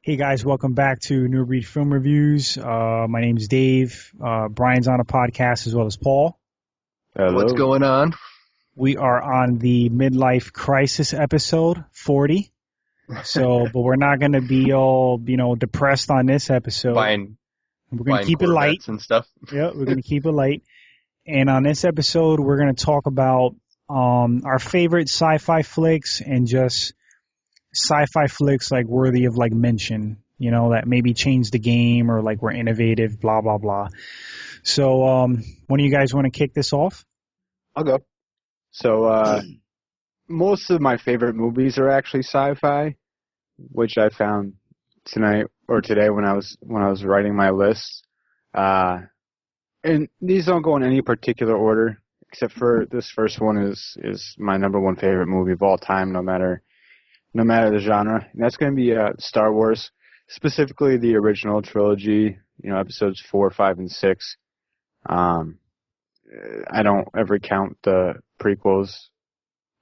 Hey guys, welcome back to Newbreed Film Reviews. My name's Dave. Brian's on a podcast as well as Paul. Hello. What's going on? We are on the midlife crisis episode 40. But we're not going to be all, depressed on this episode. We're going to keep it light and stuff. Yeah, we're going to keep it light. And on this episode, we're going to talk about our favorite sci-fi flicks and just sci-fi flicks like worthy of like mention, that maybe change the game or like were innovative, blah, blah, blah. So one of you guys want to kick this off? I'll go. So most of my favorite movies are actually sci-fi, which I found today when I was writing my list. And these don't go in any particular order, except for this first one is my number one favorite movie of all time, no matter the genre, and that's going to be Star Wars, specifically the original trilogy, episodes 4, 5, and 6. I don't ever count the prequels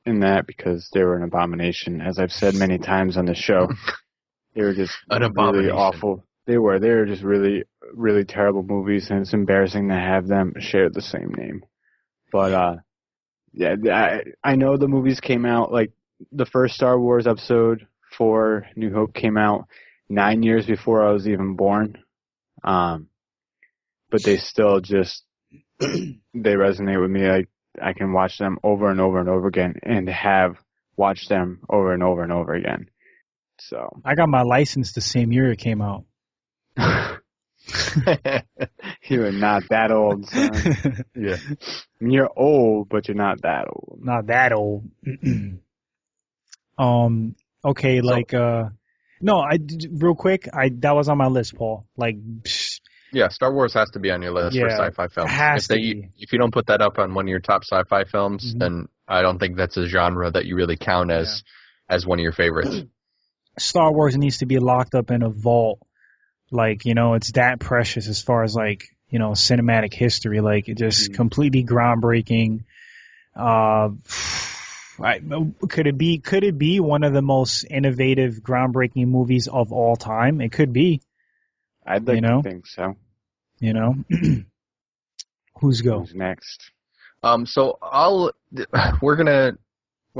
in that because they were an abomination, as I've said many times on the show. They were just really awful. They were just really, really terrible movies, and it's embarrassing to have them share the same name. But I know the movies came out like. The first Star Wars episode for New Hope came out 9 years before I was even born. But they still they resonate with me. I can watch them over and over and over again and have watched them over and over and over again. So I got my license the same year it came out. You are not that old, son. Yeah. You're old, but you're not that old. Not that old. Okay, real quick, that was on my list, Paul. Yeah, Star Wars has to be on your list for sci-fi films. If you don't put that up on one of your top sci-fi films, then I don't think that's a genre that you really count as one of your favorites. Star Wars needs to be locked up in a vault. It's that precious as far as cinematic history. It just completely groundbreaking. Could it be one of the most innovative, groundbreaking movies of all time? It could be. I'd like to think so. Who's next? When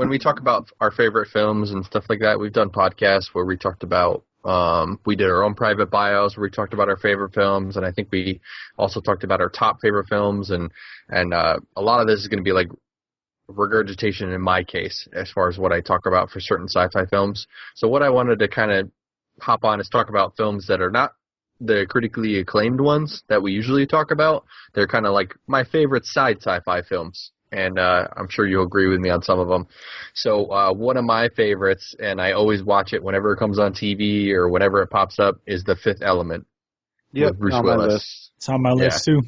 we talk about our favorite films and stuff like that, we've done podcasts where we talked about, we did our own private bios where we talked about our favorite films, and I think we also talked about our top favorite films, and a lot of this is going to be like regurgitation in my case as far as what I talk about for certain sci-fi films. So what I wanted to kind of hop on is talk about films that are not the critically acclaimed ones that we usually talk about. They're kind of like my favorite side sci-fi films, and I'm sure you'll agree with me on some of them. So one of my favorites, and I always watch it whenever it comes on TV or whenever it pops up, is The Fifth Element with Bruce Willis. It's on my list too.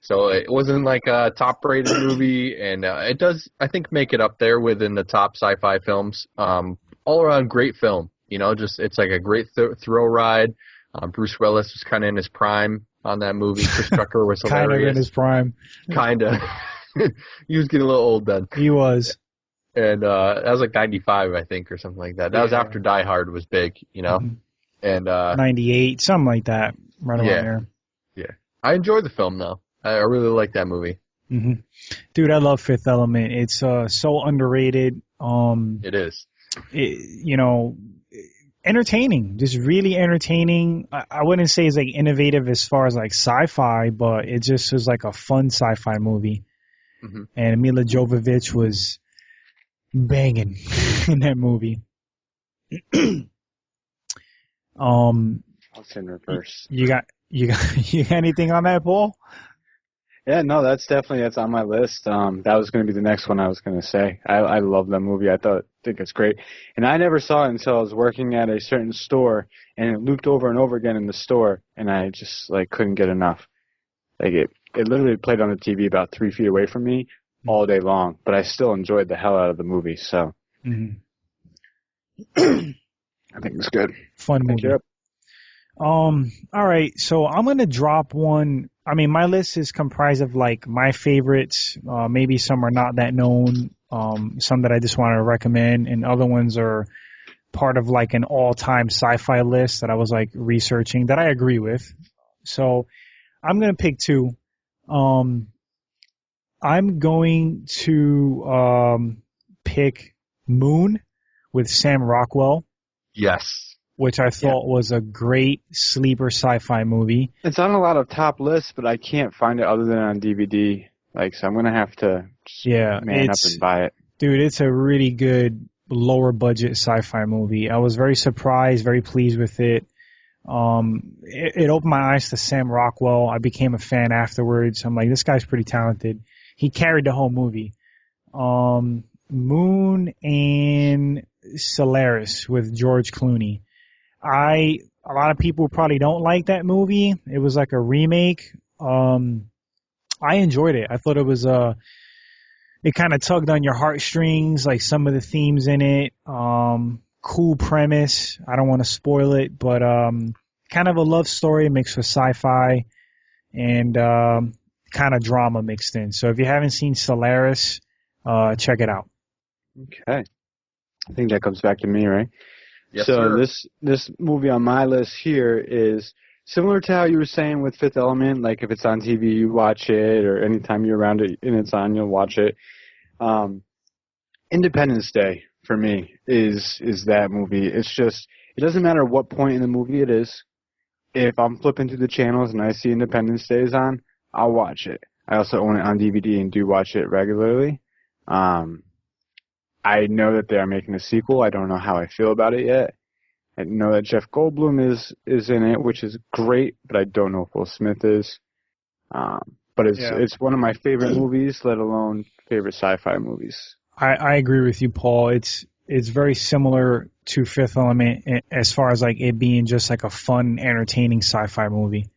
So it wasn't like a top-rated movie, and it does, I think, make it up there within the top sci-fi films. All-around great film, it's like a great thrill ride. Bruce Willis was kind of in his prime on that movie. Chris Tucker was hilarious. Kind of in his prime. Kind of. He was getting a little old then. He was. And that was like 95, I think, or something like that. That was after Die Hard was big, And 98, something like that, right around there. Yeah. I enjoyed the film, though. I really like that movie. Mm-hmm. Dude, I love Fifth Element. It's so underrated. It is. Entertaining. Just really entertaining. I wouldn't say it's like innovative as far as like sci-fi, but it just was like a fun sci-fi movie. Mm-hmm. And Mila Jovovich was banging in that movie. It's in reverse. You got anything on that, Paul? Yeah, no, that's on my list. That was going to be the next one I was going to say. I love that movie. I think it's great. And I never saw it until I was working at a certain store, and it looped over and over again in the store, and I just couldn't get enough. It literally played on the TV about 3 feet away from me all day long, but I still enjoyed the hell out of the movie. So I think it's good. Fun movie. All right, so I'm gonna drop one. I mean, my list is comprised of my favorites. Maybe some are not that known. Some that I just want to recommend, and other ones are part of like an all-time sci-fi list that I was like researching that I agree with. So I'm going to pick two. I'm going to pick Moon with Sam Rockwell. Yes. Which I thought was a great sleeper sci-fi movie. It's on a lot of top lists, but I can't find it other than on DVD. Like, so I'm going to have to man up and buy it. Dude, it's a really good lower budget sci-fi movie. I was very surprised, very pleased with it. It opened my eyes to Sam Rockwell. I became a fan afterwards. I'm like, this guy's pretty talented. He carried the whole movie. Moon and Solaris with George Clooney. A lot of people probably don't like that movie. It was like a remake. I enjoyed it. I thought it was it kind of tugged on your heartstrings, like some of the themes in it. Cool premise. I don't want to spoil it, but kind of a love story mixed with sci-fi and kind of drama mixed in. So if you haven't seen Solaris, check it out. Okay. I think that comes back to me, right? Yes, so sir. this movie on my list here is similar to how you were saying with Fifth Element. Like if it's on TV, you watch it, or anytime you're around it and it's on, you'll watch it. Independence Day for me is that movie. It's just, it doesn't matter what point in the movie it is. If I'm flipping through the channels and I see Independence Day is on, I'll watch it. I also own it on DVD and do watch it regularly. I know that they are making a sequel. I don't know how I feel about it yet. I know that Jeff Goldblum is in it, which is great, but I don't know if Will Smith is. But it's one of my favorite movies, let alone favorite sci-fi movies. I agree with you, Paul. It's very similar to Fifth Element as far as like it being just like a fun, entertaining sci-fi movie.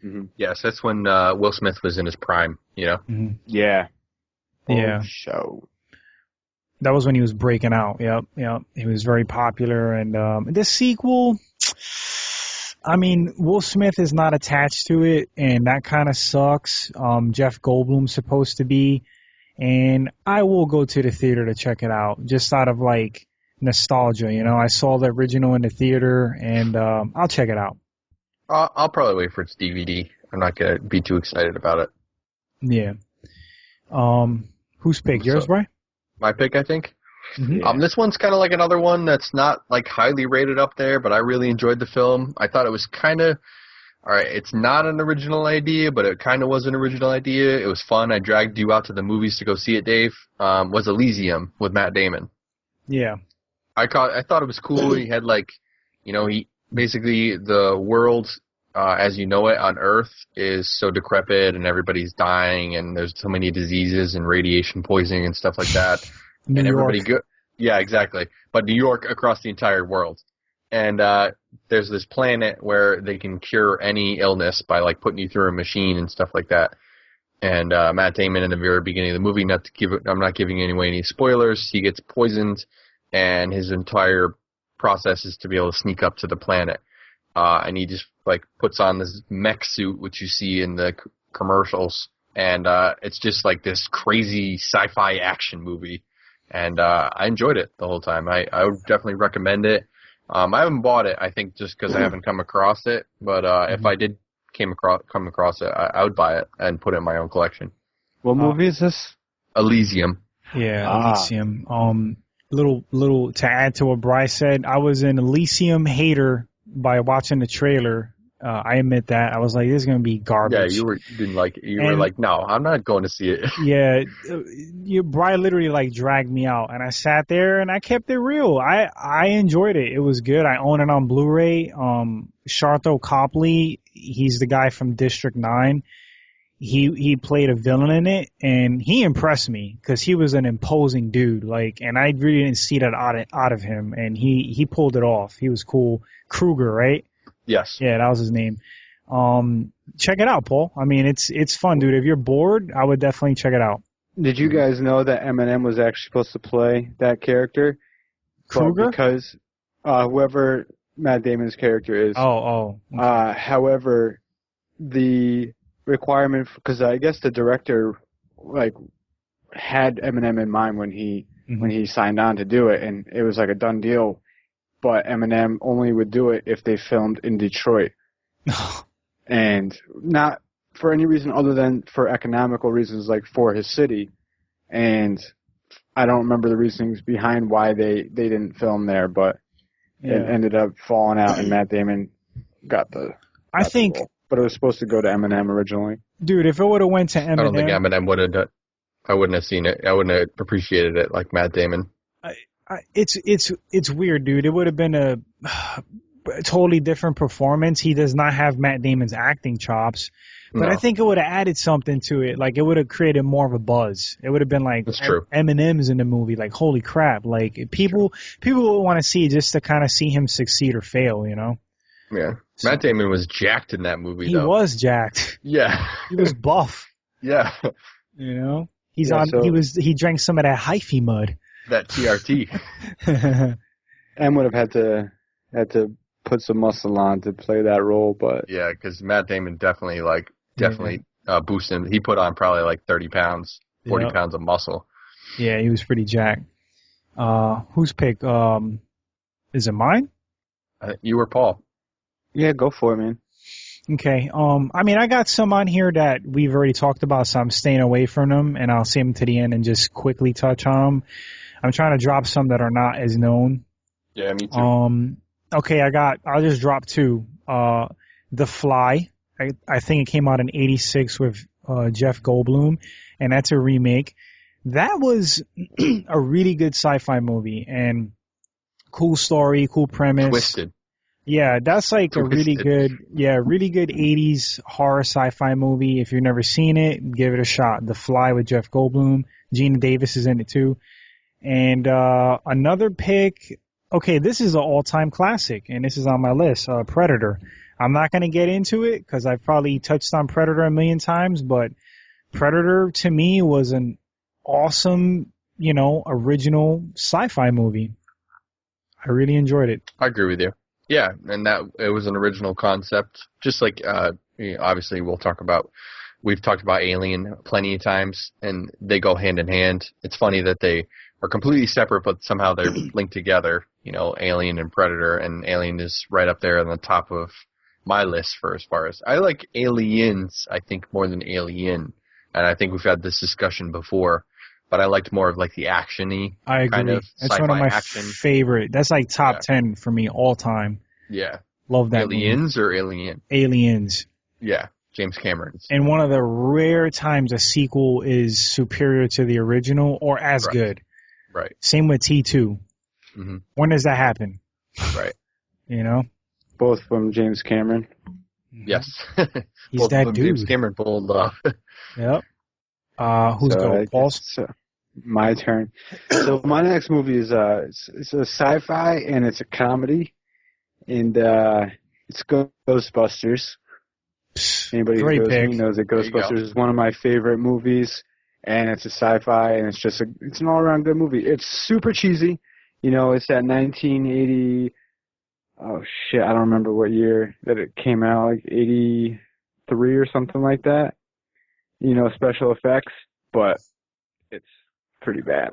Mm-hmm. Yes, that's when Will Smith was in his prime, you know? Mm-hmm. Yeah. Yeah. Show. That was when he was breaking out. Yep. He was very popular. And the sequel, I mean, Will Smith is not attached to it, and that kind of sucks. Jeff Goldblum's supposed to be. And I will go to the theater to check it out, just out of, like, nostalgia, you know? I saw the original in the theater, and I'll check it out. I'll probably wait for its DVD. I'm not going to be too excited about it. Yeah. Whose pick? Yours, Brian? My pick, I think. Mm-hmm. Yeah. This one's kind of like another one that's not like highly rated up there, but I really enjoyed the film. I thought it was kind of, all right, it's not an original idea, but it kind of was an original idea. It was fun. I dragged you out to the movies to go see it, Dave. Was Elysium with Matt Damon. Yeah. I thought it was cool. He had like, you know, basically the world as you know it on Earth is so decrepit and everybody's dying and there's so many diseases and radiation poisoning and stuff like that. New Everybody York. Yeah, exactly. But New York across the entire world. And there's this planet where they can cure any illness by like putting you through a machine and stuff like that. And Matt Damon in the very beginning of the movie, I'm not giving away any spoilers, he gets poisoned and his entire process is to be able to sneak up to the planet. And he just like puts on this mech suit, which you see in the commercials, and it's just like this crazy sci-fi action movie. And I enjoyed it the whole time. I would definitely recommend it. I haven't bought it, I think, just because I haven't come across it. But if I did come across it, I would buy it and put it in my own collection. What movie is this? Elysium. Yeah, Elysium. Little to add to what Bryce said, I was an Elysium hater by watching the trailer. I admit that. I was like, this is going to be garbage. Yeah, you didn't like it. You were like, no, I'm not going to see it. Yeah, Brian literally like dragged me out, and I sat there and I kept it real. I enjoyed it. It was good. I own it on Blu-ray. Sharlto Copley, he's the guy from District 9. He played a villain in it, and he impressed me because he was an imposing dude. Like, and I really didn't see that out of him, and he pulled it off. He was cool. Kruger, right? Yes. Yeah, that was his name. Check it out, Paul. I mean, it's fun, dude. If you're bored, I would definitely cheek it out. Did you guys know that Eminem was actually supposed to play that character? Kruger? Because whoever Matt Damon's character is. Oh. However, the requirement, because I guess the director like had Eminem in mind when he signed on to do it, and it was like a done deal. but Eminem only would do it if they filmed in Detroit. And not for any reason other than for economical reasons, like for his city. And I don't remember the reasons behind why they didn't film there, but it ended up falling out, and Matt Damon got the role. But it was supposed to go to Eminem originally. Dude, if it would have went to Eminem... I don't think Eminem would have... I wouldn't have seen it. I wouldn't have appreciated it like Matt Damon. It's weird, dude. It would have been a totally different performance. He does not have Matt Damon's acting chops, but I think it would have added something to it. Like, it would have created more of a buzz. It would have been like Eminem's in the movie. Like, holy crap! Like, people would want to see it just to kind of see him succeed or fail. You know? Yeah. So, Matt Damon was jacked in that movie. He was jacked. Yeah. He was buff. Yeah. You know? He drank some of that hyphy mud. That TRT. M would have had to put some muscle on to play that role, but yeah, because Matt Damon definitely boosted him. He put on probably like 30 pounds, 40 pounds of muscle. Yeah, he was pretty jacked. Whose pick? Is it mine? You or Paul? Yeah, go for it, man. Okay. I mean, I got some on here that we've already talked about, so I'm staying away from them, and I'll save them to the end and just quickly touch on them. I'm trying to drop some that are not as known. Yeah, me too. Okay, I'll just drop two. The Fly. I think it came out in '86 with Jeff Goldblum, and that's a remake. That was a really good sci-fi movie, and cool story, cool premise. Twisted. Yeah, that's like a really good 80s horror sci-fi movie. If you've never seen it, give it a shot. The Fly with Jeff Goldblum. Gina Davis is in it too. And another pick, okay, this is an all-time classic, and this is on my list, Predator. I'm not going to get into it because I've probably touched on Predator a million times, but Predator to me was an awesome, original sci-fi movie. I really enjoyed it. I agree with you. Yeah, and that it was an original concept. Just like obviously we've talked about Alien plenty of times, and they go hand in hand. It's funny that they are completely separate, but somehow they're linked together. Alien and Predator, and Alien is right up there on the top of my list for as far as I like Aliens. I think more than Alien, and I think we've had this discussion before. But I liked more of like the action-y kind of sci-fi action. That's one of my favorite. That's like top 10 for me all time. Yeah. Love that Aliens movie. Or Alien? Aliens. Yeah. James Cameron's. And one of the rare times a sequel is superior to the original or as good. Right. Same with T2. Mm-hmm. When does that happen? Right. Both from James Cameron. Yes. He's both that dude. James Cameron pulled off. Yep. Who's going? Paul's? My turn. So my next movie is it's a sci-fi and it's a comedy, and it's Ghostbusters. Anybody who knows me knows that Ghostbusters is one of my favorite movies, and it's a sci-fi, and it's an all-around good movie. It's super cheesy. It's that 1980. Oh shit, I don't remember what year that it came out, like 83 or something like that. Special effects, but it's pretty bad.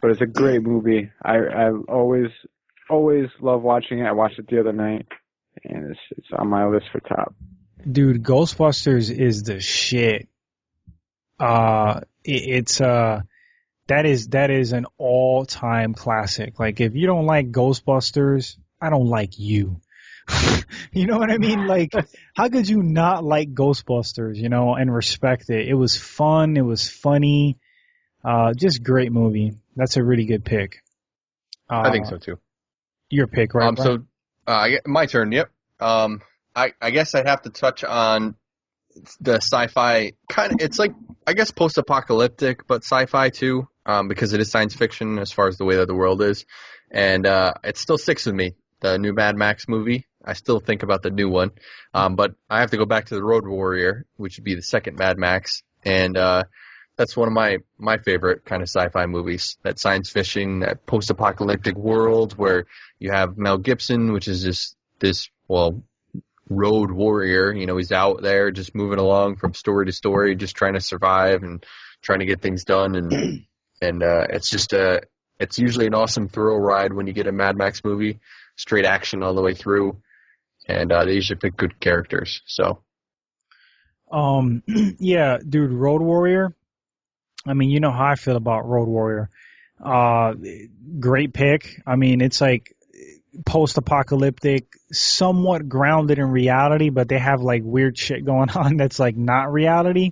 But it's a great movie. I always love watching it. I watched it the other night, and it's on my list for top. Dude, Ghostbusters is the shit. That is an all-time classic. Like, if you don't like Ghostbusters, I don't like you. You know what I mean? Like, how could you not like Ghostbusters, and respect it? It was fun. It was funny. Just great movie. That's a really good pick. I think so too. Your pick, right? My turn. Yep. I guess I'd have to touch on the sci-fi kind of. It's like, I guess, post-apocalyptic, but sci-fi too, because it is science fiction as far as the way that the world is, and it still sticks with me. The new Mad Max movie. I still think about the new one, but I have to go back to the Road Warrior, which would be the second Mad Max, and that's one of my favorite kind of sci-fi movies. That science fiction, that post-apocalyptic world where you have Mel Gibson, which is this road warrior. He's out there just moving along from story to story, just trying to survive and trying to get things done, and it's usually an awesome thrill ride when you get a Mad Max movie. straight action all the way through, and they usually pick good characters. So, yeah, dude, Road Warrior. I mean, you know how I feel about Road Warrior. Great pick. I mean, it's like post-apocalyptic, somewhat grounded in reality, but they have like weird shit going on that's like not reality.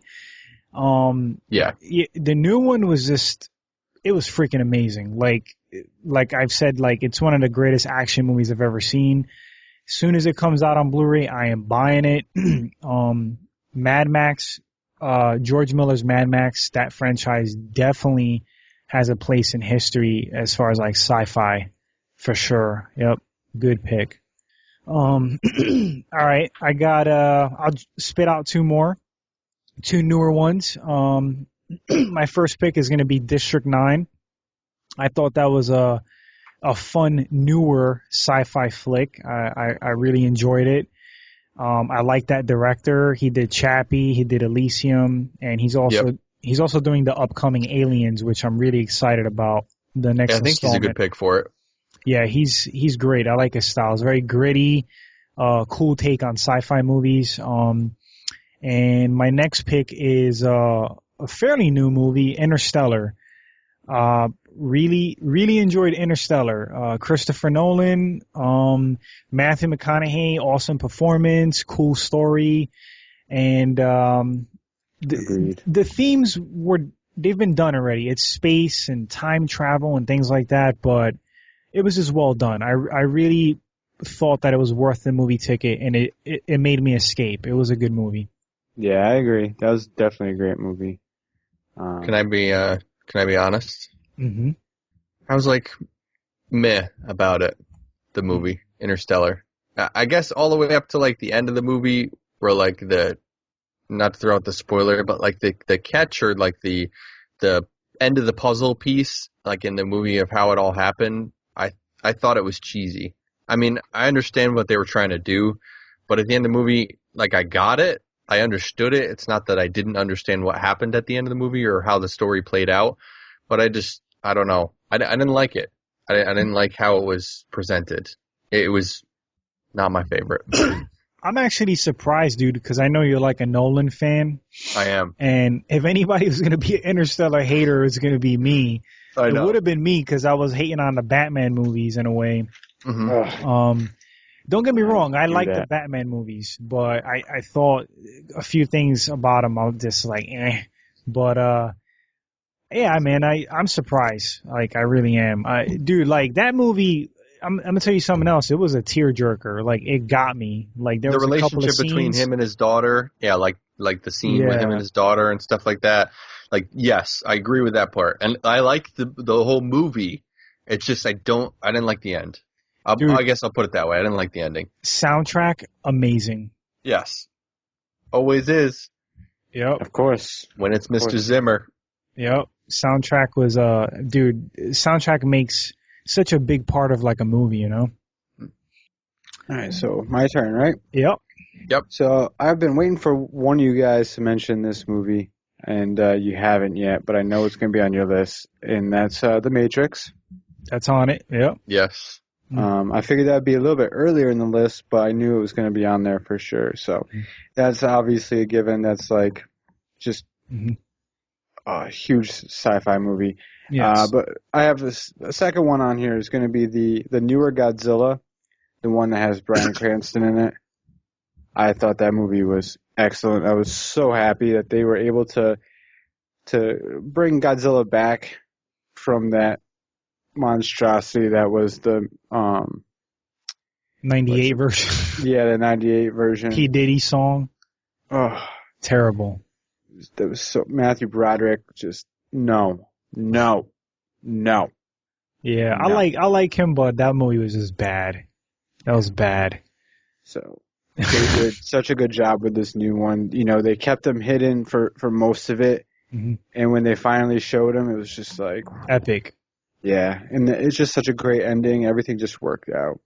yeah. The new one was just, it was freaking amazing. Like I've said, like it's one of the greatest action movies I've ever seen. As soon as it comes out on Blu-ray, I am buying it. Mad Max, George Miller's Mad Max, that franchise definitely has a place in history as far as like sci-fi, for sure. Yep, good pick. All right, I got I'll spit out two newer ones. My first pick is going to be District 9. I thought that was a fun, newer sci-fi flick. I really enjoyed it. I like that director. He did Chappie, he did Elysium, and he's also doing the upcoming Aliens, which I'm really excited about. The next I think installment. he's a good pick for it. Yeah, he's great. I like his style. It's very gritty, cool take on sci-fi movies. And my next pick is a fairly new movie, Interstellar. Really enjoyed Interstellar. Christopher Nolan, Matthew McConaughey, awesome performance, cool story, and the themes they've been done already. It's space and time travel and things like that, but it was just well done. I really thought that it was worth the movie ticket, and it made me escape. It was a good movie. Yeah, I agree. That was definitely a great movie. Can I be honest? Mm-hmm. I was like meh about it, the movie Interstellar. I guess all the way up to like the end of the movie, where like not to throw out the spoiler, but like the catch or like the end of the puzzle piece, like in the movie of how it all happened, I thought it was cheesy. I mean, I understand what they were trying to do, but at the end of the movie, like I got it. I understood it. It's not that I didn't understand what happened at the end of the movie or how the story played out, but I don't know. I didn't like it. I didn't like how it was presented. It was not my favorite. I'm actually surprised, dude, because I know you're like a Nolan fan. I am. And if anybody was going to be an Interstellar hater, it's going to be me. I know. It would have been me because I was hating on the Batman movies in a way. Mm-hmm. Don't get me wrong, I like the Batman movies, but I thought a few things about them I was just like, eh. But yeah, man, I'm surprised. Like I really am. Dude, like that movie. I'm gonna tell you something else. It was a tearjerker. Like it got me. Like there was a couple of scenes. The relationship between him and his daughter. Yeah, like the scene with him and his daughter and stuff like that. Like yes, I agree with that part, and I like the whole movie. It's just I didn't like the end. I guess I'll put it that way. I didn't like the ending. Soundtrack, amazing. Yes. Always is. Yep. Of course. When it's Mr. Zimmer. Yep. Soundtrack was, soundtrack makes such a big part of like a movie, you know? All right, so my turn, right? Yep. So I've been waiting for one of you guys to mention this movie, and you haven't yet, but I know it's going to be on your list, and that's The Matrix. That's on it. Yep. Yes. I figured that would be a little bit earlier in the list, but I knew it was going to be on there for sure. So that's obviously a given. That's like just a huge sci-fi movie. Yes. But I have the second one on here is going to be the newer Godzilla, the one that has Bryan Cranston in it. I thought that movie was excellent. I was so happy that they were able to bring Godzilla back from that monstrosity that was the 98 version. Yeah, the 98 version. P. Diddy song. Oh, terrible. That was so Matthew Broderick. Just no. Yeah, No. I like him, but that movie was just bad. That was bad. So they did such a good job with this new one. You know, they kept him hidden for most of it, and when they finally showed him, it was just like epic. Yeah, and it's just such a great ending. Everything just worked out.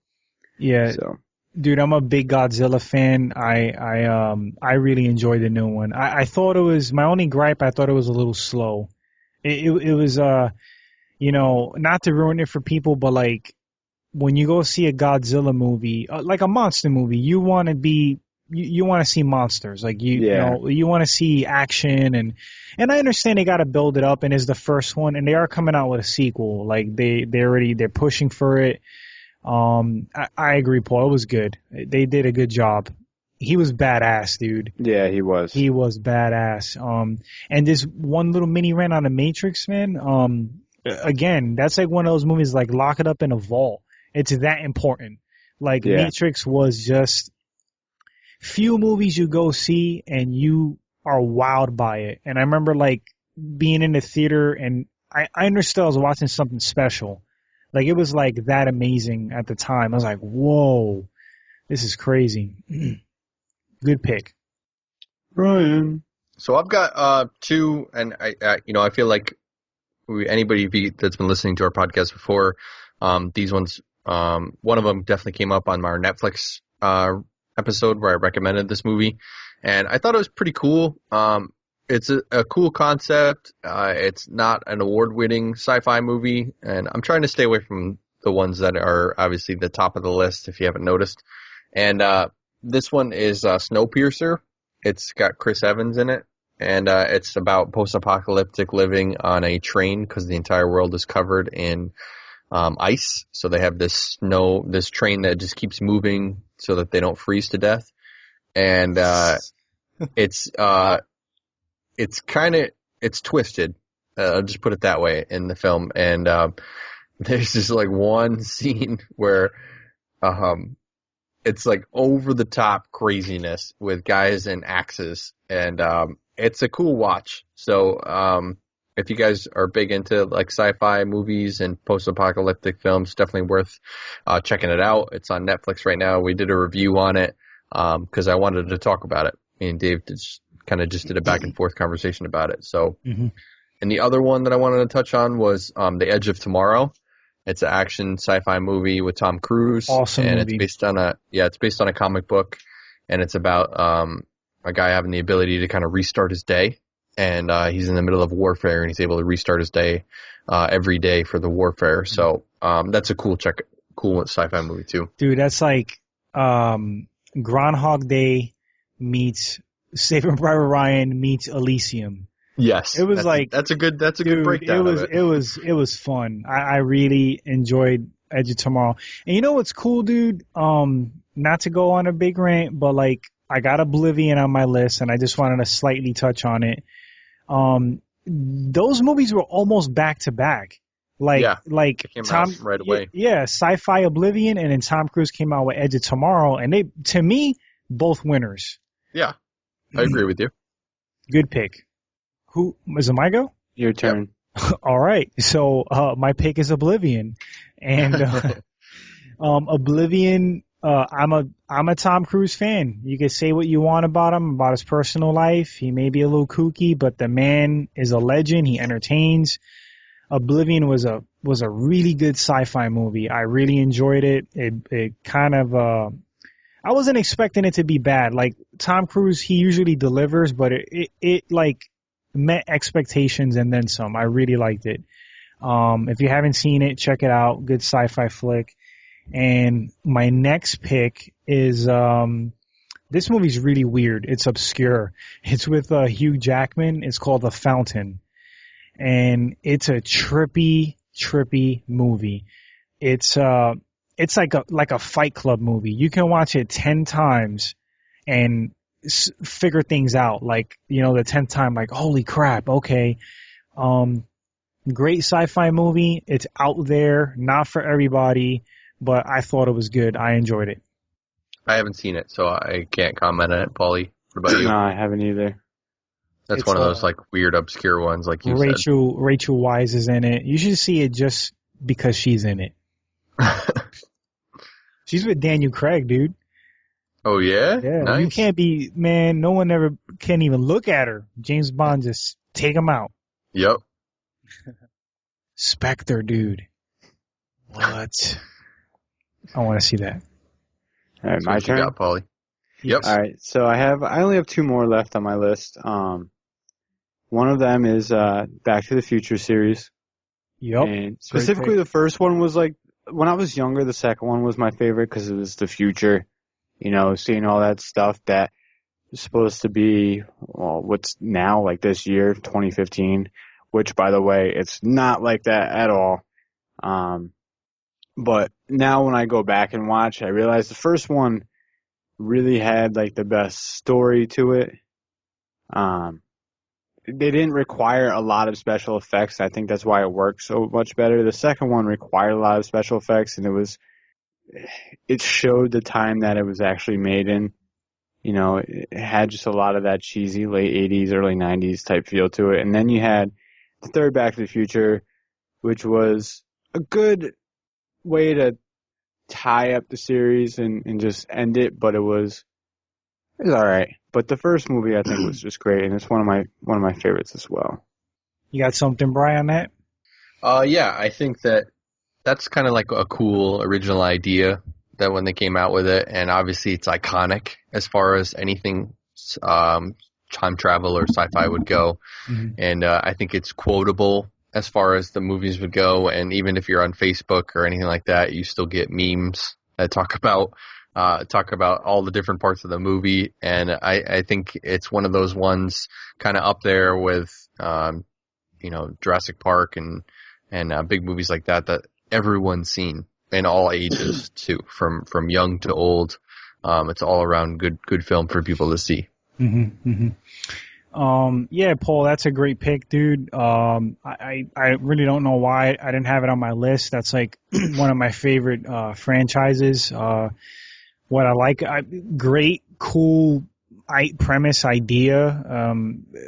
Yeah. So, dude, I'm a big Godzilla fan. I really enjoyed the new one. I thought it was my only gripe. I thought it was a little slow. It was you know, not to ruin it for people, but like when you go see a Godzilla movie, like a monster movie, you want to be you want to see monsters, like you know, you want to see action, and I understand they got to build it up, and it's the first one, and they are coming out with a sequel, like they're pushing for it. I agree, Paul. It was good. They did a good job. He was badass, dude. Yeah, he was. He was badass. And this one little mini rant on the Matrix, man. Again, that's like one of those movies, like lock it up in a vault. It's that important. Like Matrix was just few movies you go see and you are wowed by it. And I remember like being in the theater and I understood I was watching something special. Like it was like that amazing at the time. I was like, whoa, this is crazy. Good pick. Ryan. So I've got two, and I feel like anybody that's been listening to our podcast before, these ones, one of them definitely came up on our Netflix episode where I recommended this movie, and I thought it was pretty cool. It's a cool concept. It's not an award-winning sci-fi movie, and I'm trying to stay away from the ones that are obviously the top of the list, if you haven't noticed. And this one is Snowpiercer. It's got Chris Evans in it, and it's about post-apocalyptic living on a train because the entire world is covered in ice. So they have this train that just keeps moving so that they don't freeze to death. And it's twisted. I'll just put it that way in the film. And there's just like one scene where it's like over the top craziness with guys and axes, and it's a cool watch. So if you guys are big into like sci-fi movies and post-apocalyptic films, definitely worth checking it out. It's on Netflix right now. We did a review on it because I wanted to talk about it. Me and Dave just did a back and forth conversation about it. So, And the other one that I wanted to touch on was The Edge of Tomorrow. It's an action sci-fi movie with Tom Cruise. Awesome and movie. It's based on a comic book, and it's about a guy having the ability to kind of restart his day. And he's in the middle of warfare, and he's able to restart his day every day for the warfare. So that's a cool sci-fi movie too. Dude, that's like Groundhog Day meets Saving Private Ryan meets Elysium. Yes, it was that's a good breakdown. It was fun. I really enjoyed Edge of Tomorrow. And you know what's cool, dude? Not to go on a big rant, but like I got Oblivion on my list, and I just wanted to slightly touch on it. Those movies were almost back to back. Like came Tom out right away. Yeah, Sci-Fi Oblivion, and then Tom Cruise came out with Edge of Tomorrow, and they, to me, both winners. Yeah, I agree with you. Good pick. Who is it? My go? Your turn. Yep. All right. So my pick is Oblivion, and Oblivion. I'm a Tom Cruise fan. You can say what you want about him, about his personal life. He may be a little kooky, but the man is a legend. He entertains. Oblivion was a really good sci-fi movie. I really enjoyed it. It kind of I wasn't expecting it to be bad. Like Tom Cruise, he usually delivers, but it like met expectations and then some. I really liked it. If you haven't seen it, check it out. Good sci-fi flick. And my next pick is this movie's really weird. It's obscure. It's with Hugh Jackman. It's called The Fountain. And it's a trippy movie. It's like a Fight Club movie. You can watch it 10 times and figure things out. Like, you know, the 10th time, like, holy crap, okay. Great sci-fi movie. It's out there, not for everybody, but I thought it was good. I enjoyed it. I haven't seen it, so I can't comment on it. Paulie, what about you? No, I haven't either. That's one of those like weird, obscure ones, like you said. Rachel Weisz is in it. You should see it just because she's in it. She's with Daniel Craig, dude. Oh yeah? Yeah. Nice. You can't be, man. No one ever can even look at her. James Bond just take him out. Yep. Spectre, dude. What? I want to see that. All right, my turn. You got, Paulie. Yep. All right, so I only have two more left on my list. One of them is Back to the Future series. Yep. And specifically, the first one was like when I was younger, the second one was my favorite because it was the future. You know, seeing all that stuff that is supposed to be, well, what's now, like this year, 2015, which, by the way, it's not like that at all. But now when I go back and watch, I realize the first one really had like the best story to it. They didn't require a lot of special effects. I think that's why it worked so much better. The second one required a lot of special effects, and it showed the time that it was actually made in. You know, it had just a lot of that cheesy late 80s, early 90s type feel to it. And then you had the third Back to the Future, which was a good way to tie up the series and just end it, but it was all right. But the first movie I think was just great, and it's one of my favorites as well. You got something, Brian, on that? Yeah, I think that's kind of like a cool original idea that when they came out with it, and obviously it's iconic as far as anything time travel or sci-fi would go. Mm-hmm. And I think it's quotable as far as the movies would go, and even if you're on Facebook or anything like that, you still get memes that talk about all the different parts of the movie, and I think it's one of those ones kind of up there with Jurassic Park and big movies like that everyone's seen in all ages too, from young to old. It's all around good film for people to see. Mm-hmm, mm-hmm. Yeah, Paul, that's a great pick, dude. I really don't know why I didn't have it on my list. That's like one of my favorite franchises. What I like, great, cool premise idea.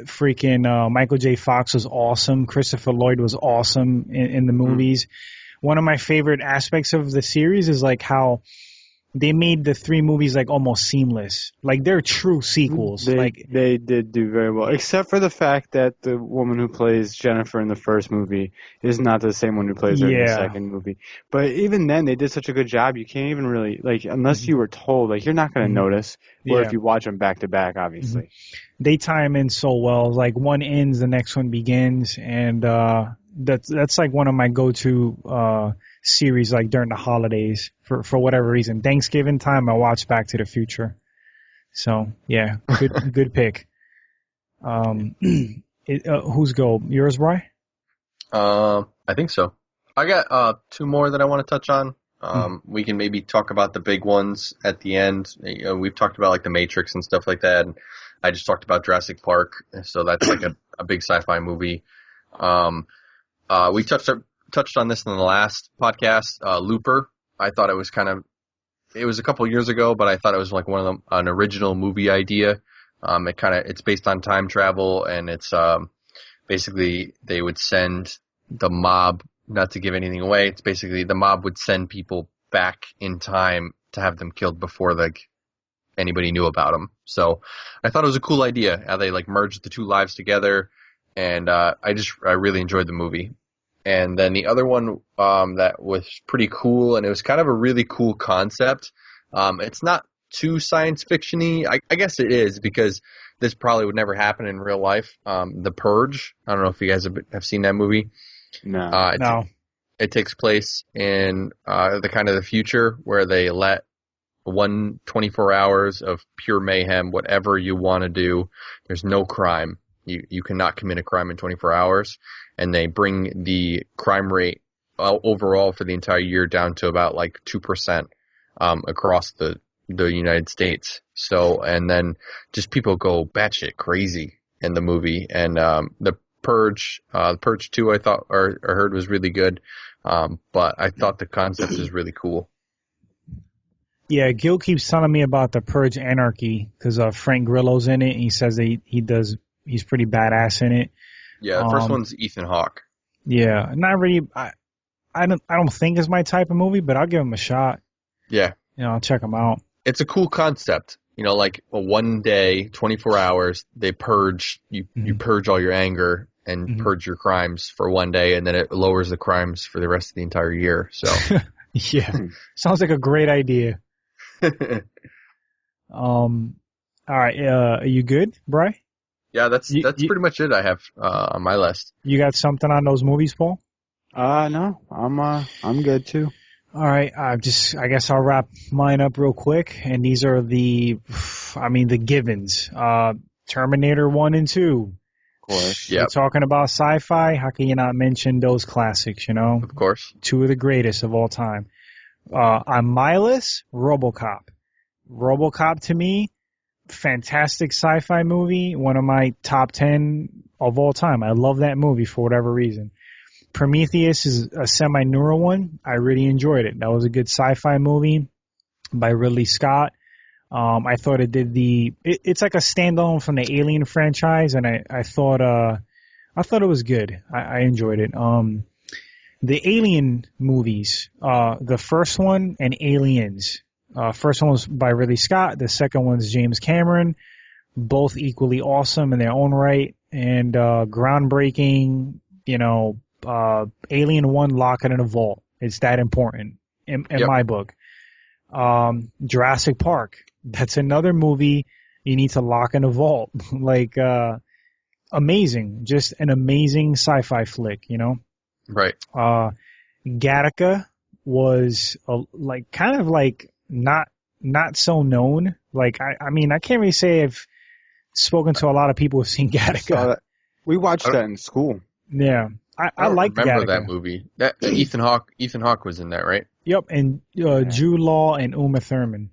Michael J. Fox was awesome. Christopher Lloyd was awesome in the movies. One of my favorite aspects of the series is like how they made the three movies like almost seamless. Like they're true sequels. They did do very well, except for the fact that the woman who plays Jennifer in the first movie is not the same one who plays her in the second movie. But even then, they did such a good job. You can't even really unless you were told, you're not going to notice. Or if you watch them back to back, obviously. They tie them in so well. Like one ends, the next one begins, and that's like one of my go-to series like during the holidays for whatever reason. Thanksgiving time, I watch Back to the Future. So yeah, good pick. Who's go? Yours, Bri? I think so. I got two more that I want to touch on. We can maybe talk about the big ones at the end. We've talked about like The Matrix and stuff like that, and I just talked about Jurassic Park, so that's like a big sci-fi movie. We touched on this in the last podcast. Looper. I thought it was a couple years ago, but I thought it was like an original movie idea. It's based on time travel, and it's basically they would send the mob. Not to give anything away, it's basically the mob would send people back in time to have them killed before anybody knew about them. So I thought it was a cool idea how they merged the two lives together, and I really enjoyed the movie. And then the other one that was pretty cool, and it was kind of a really cool concept. It's not too science fiction-y. I guess it is, because this probably would never happen in real life. The Purge. I don't know if you guys have seen that movie. No. No. It takes place in the future where they let 24 hours of pure mayhem, whatever you want to do. There's no crime. You cannot commit a crime in 24 hours. And they bring the crime rate overall for the entire year down to about 2% across the United States. So, and then just people go batshit crazy in the movie. And the Purge 2 I thought or heard was really good, but I thought the concept is really cool. Yeah, Gil keeps telling me about the Purge Anarchy because Frank Grillo's in it. And he says he's pretty badass in it. Yeah, the first one's Ethan Hawke. Yeah, not really. I don't think it's my type of movie, but I'll give him a shot. Yeah, I'll check him out. It's a cool concept. One day, 24 hours, they purge you purge all your anger and purge your crimes for one day, and then it lowers the crimes for the rest of the entire year. So yeah, sounds like a great idea. All right, are you good, Bri? Yeah, that's pretty much it I have on my list. You got something on those movies, Paul? No, I'm good too. All right, I guess I'll wrap mine up real quick, and these are the givens. Terminator 1 and 2. Of course. You're talking about sci-fi, how can you not mention those classics, you know? Of course. Two of the greatest of all time. On my list, RoboCop. RoboCop, to me, fantastic sci-fi movie, one of my top 10 of all time. I love that movie for whatever reason. Prometheus is a semi-newer one. I really enjoyed it. That was a good sci-fi movie by Ridley Scott. I thought it did it's like a standalone from the Alien franchise, and I thought it was good. I enjoyed it. The Alien movies, the first one and Aliens. First one was by Ridley Scott. The second one's James Cameron. Both equally awesome in their own right and groundbreaking. You know, Alien 1, lock it in a vault. It's that important in my book. Jurassic Park. That's another movie you need to lock in a vault. Like, amazing. Just an amazing sci-fi flick, you know? Right. Gattaca was kind of not so known. Like, I mean, I can't really say I've spoken to a lot of people who've seen Gattaca. We watched that in school. Yeah. I like remember Gattaca. that movie. That Ethan Hawke was in that, right? Yep, and Jude Law and Uma Thurman.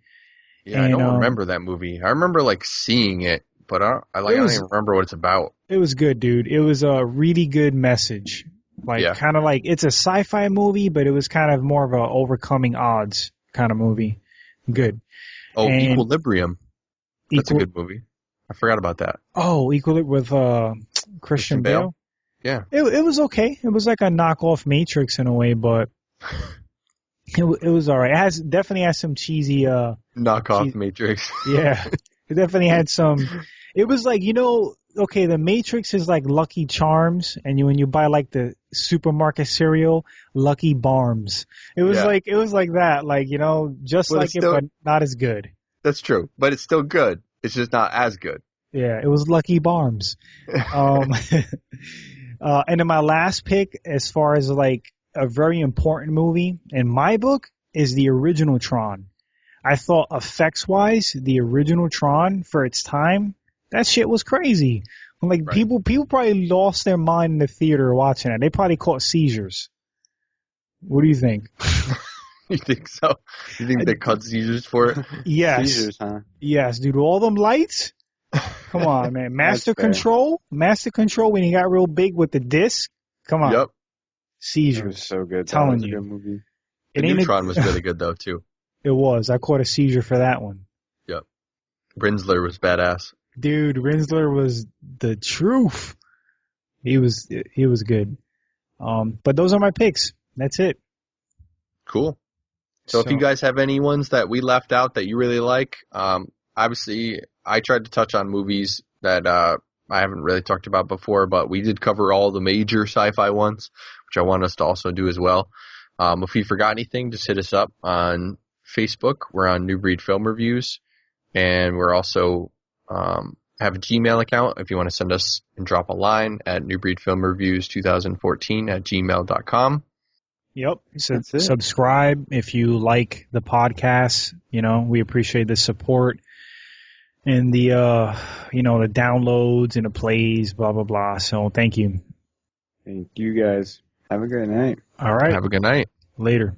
Yeah, I don't remember that movie. I remember seeing it, but I don't even remember what it's about. It was good, dude. It was a really good message. Kind of like it's a sci-fi movie, but it was kind of more of a overcoming odds kind of movie. Good. Oh, and Equilibrium. That's a good movie. I forgot about that. Oh, Equilibrium with Christian Bale. Yeah. It was okay. It was like a knockoff Matrix in a way, but it was all right. It definitely has some cheesy knockoff Matrix. Yeah. It definitely had some. It was like, you know, okay, the Matrix is like Lucky Charms, and when you buy like the supermarket cereal, Lucky Barms. It was like that, like, you know, just like it, but not as good. That's true, but it's still good. It's just not as good. Yeah, it was Lucky Barms. And then my last pick, as far as like a very important movie in my book, is the original Tron. I thought effects-wise, the original Tron for its time, that shit was crazy. Like right. people probably lost their mind in the theater watching it. They probably caught seizures. What do you think? You think so? You think they caught seizures for it? Yes. Seizures, huh? Yes, dude. All them lights. Come on, man. Master Control when he got real big with the disc. Come on. Yep. Seizures. It was so good. Telling that was you. A good movie. The new Tron was really good though too. It was. I caught a seizure for that one. Yep. Rinsler was badass. Dude, Rinsler was the truth. He was good. But those are my picks. That's it. Cool. So if you guys have any ones that we left out that you really like, obviously I tried to touch on movies that I haven't really talked about before, but we did cover all the major sci-fi ones, which I want us to also do as well. If you forgot anything, just hit us up on Facebook. We're on Newbreed Film Reviews, and we're also have a Gmail account if you want to send us and drop a line at newbreedfilmreviews2014@gmail.com. Yep. Subscribe if you like the podcast. You know, we appreciate the support and the the downloads and the plays, blah blah blah. So thank you. Thank you guys. Have a great night. All right. Have a good night. Later.